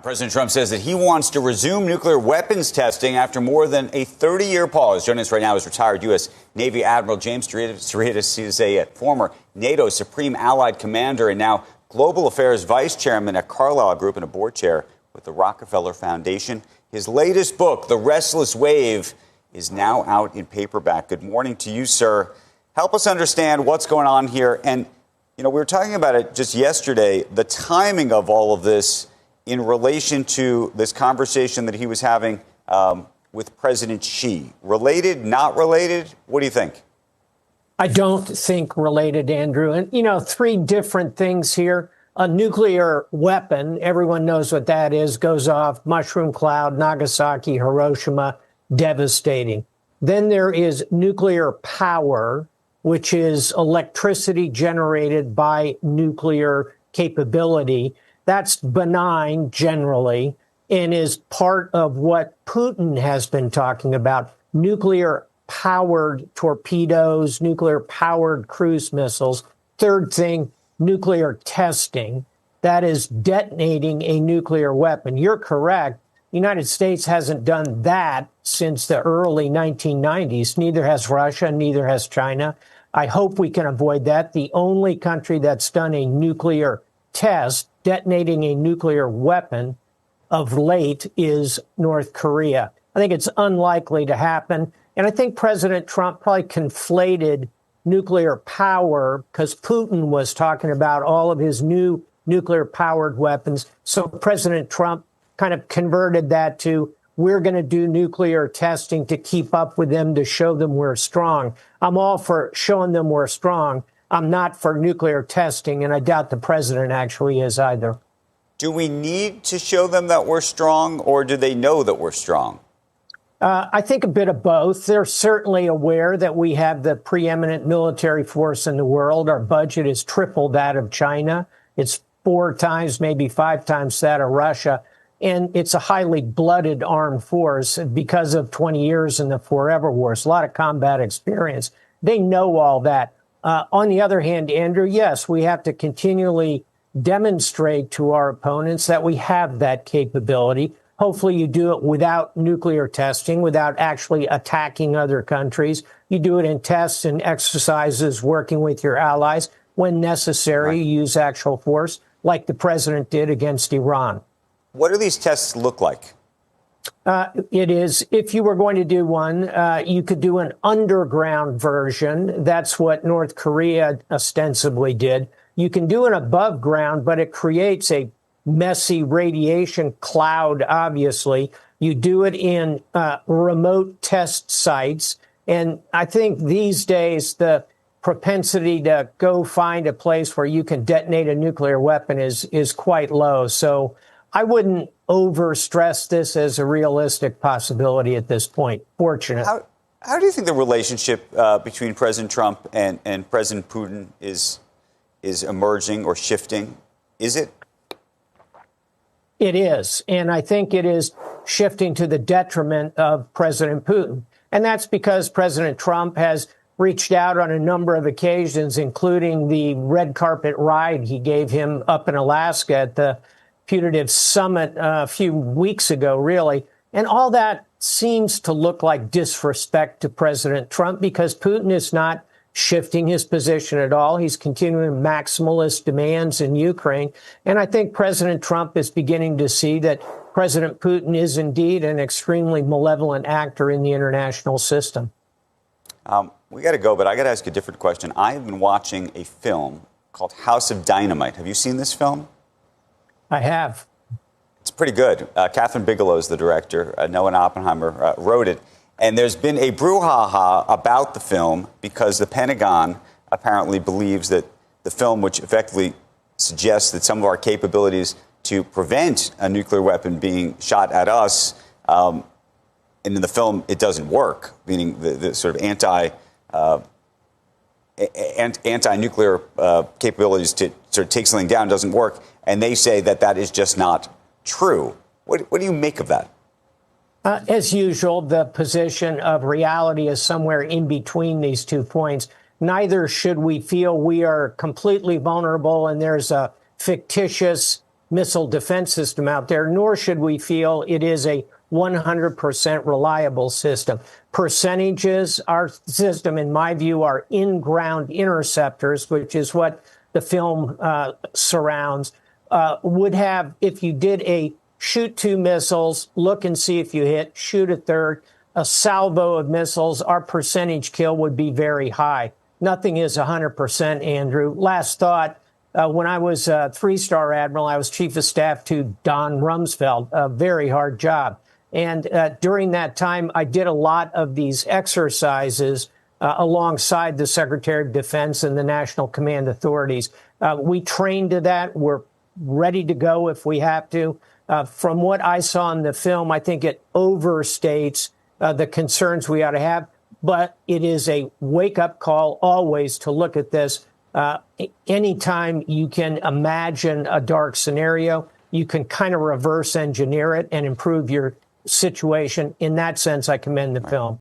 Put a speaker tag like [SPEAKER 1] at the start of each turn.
[SPEAKER 1] President Trump says that he wants to resume nuclear weapons testing after more than a 30-year pause. Joining us right now is retired U.S. Navy Admiral James Stylianides. He's a former NATO Supreme Allied Commander and now Global Affairs Vice Chairman at Carlyle Group and a board chair with the Rockefeller Foundation. His latest book, The Restless Wave, is now out in paperback. Good morning to you, sir. Help us understand what's going on here. And, you know, we were talking about it just yesterday, the timing of all of this in relation to this conversation that he was having with President Xi. Related, not related? What do you think?
[SPEAKER 2] I don't think related, Andrew. And, you know, three different things here. A nuclear weapon, everyone knows what that is, goes off, mushroom cloud, Nagasaki, Hiroshima, devastating. Then there is nuclear power, which is electricity generated by nuclear capability. That's benign generally and is part of what Putin has been talking about. Nuclear powered torpedoes, nuclear powered cruise missiles. Third thing, nuclear testing. That is detonating a nuclear weapon. You're correct. The United States hasn't done that since the early 1990s. Neither has Russia, neither has China. I hope we can avoid that. The only country that's done a nuclear test, detonating a nuclear weapon of late, is North Korea. I think it's unlikely to happen. And I think President Trump probably conflated nuclear power because Putin was talking about all of his new nuclear powered weapons. So President Trump kind of converted that to, we're going to do nuclear testing to keep up with them, to show them we're strong. I'm all for showing them we're strong. I'm not for nuclear testing, and I doubt the president actually is either.
[SPEAKER 1] Do we need to show them that we're strong, or do they know that we're strong?
[SPEAKER 2] I think a bit of both. They're certainly aware that we have the preeminent military force in the world. Our budget is triple that of China. It's 4 times, maybe 5 times that of Russia. And it's a highly blooded armed force because of 20 years in the forever wars, a lot of combat experience. They know all that. On the other hand, Andrew, yes, we have to continually demonstrate to our opponents that we have that capability. Hopefully you do it without nuclear testing, without actually attacking other countries. You do it in tests and exercises, working with your allies. When necessary, right. You use actual force, like the president did against Iran.
[SPEAKER 1] What do these tests look like?
[SPEAKER 2] It is, if you were going to do one, you could do an underground version. That's what North Korea ostensibly did. You can do an above ground, but it creates a messy radiation cloud, obviously. You do it in remote test sites. And I think these days the propensity to go find a place where you can detonate a nuclear weapon is quite low. So I wouldn't overstress this as a realistic possibility at this point, fortunately.
[SPEAKER 1] How do you think the relationship between President Trump and President Putin is emerging or shifting? Is it?
[SPEAKER 2] It is. And I think it is shifting to the detriment of President Putin. And that's because President Trump has reached out on a number of occasions, including the red carpet ride he gave him up in Alaska at the putative summit a few weeks ago, really. And all that seems to look like disrespect to President Trump because Putin is not shifting his position at all. He's continuing maximalist demands in Ukraine. And I think President Trump is beginning to see that President Putin is indeed an extremely malevolent actor in the international system.
[SPEAKER 1] We got to go, but I got to ask a different question. I have been watching a film called House of Dynamite. Have you seen this film?
[SPEAKER 2] I have.
[SPEAKER 1] It's pretty good. Catherine Bigelow is the director. Noah Oppenheimer wrote it. And there's been a brouhaha about the film because the Pentagon apparently believes that the film, which effectively suggests that some of our capabilities to prevent a nuclear weapon being shot at us, and in the film it doesn't work, meaning the sort of anti-nuclear capabilities to sort of take something down doesn't work. And they say that that is just not true. What do you make of that?
[SPEAKER 2] As usual, the position of reality is somewhere in between these 2 points. Neither should we feel we are completely vulnerable and there's a fictitious missile defense system out there, nor should we feel it is a 100% reliable system. Percentages, our system, in my view, are in-ground interceptors, which is what the film surrounds, would have, if you did a shoot 2 missiles, look and see if you hit, shoot a third, a salvo of missiles, our percentage kill would be very high. Nothing is 100%, Andrew. Last thought, when I was a 3-star admiral, I was chief of staff to Don Rumsfeld, a very hard job. And during that time, I did a lot of these exercises alongside the Secretary of Defense and the National Command Authorities. We trained to that. We're ready to go if we have to. From what I saw in the film, I think it overstates the concerns we ought to have. But it is a wake-up call always to look at this. Anytime you can imagine a dark scenario, you can kind of reverse engineer it and improve your situation. In that sense, I commend the film.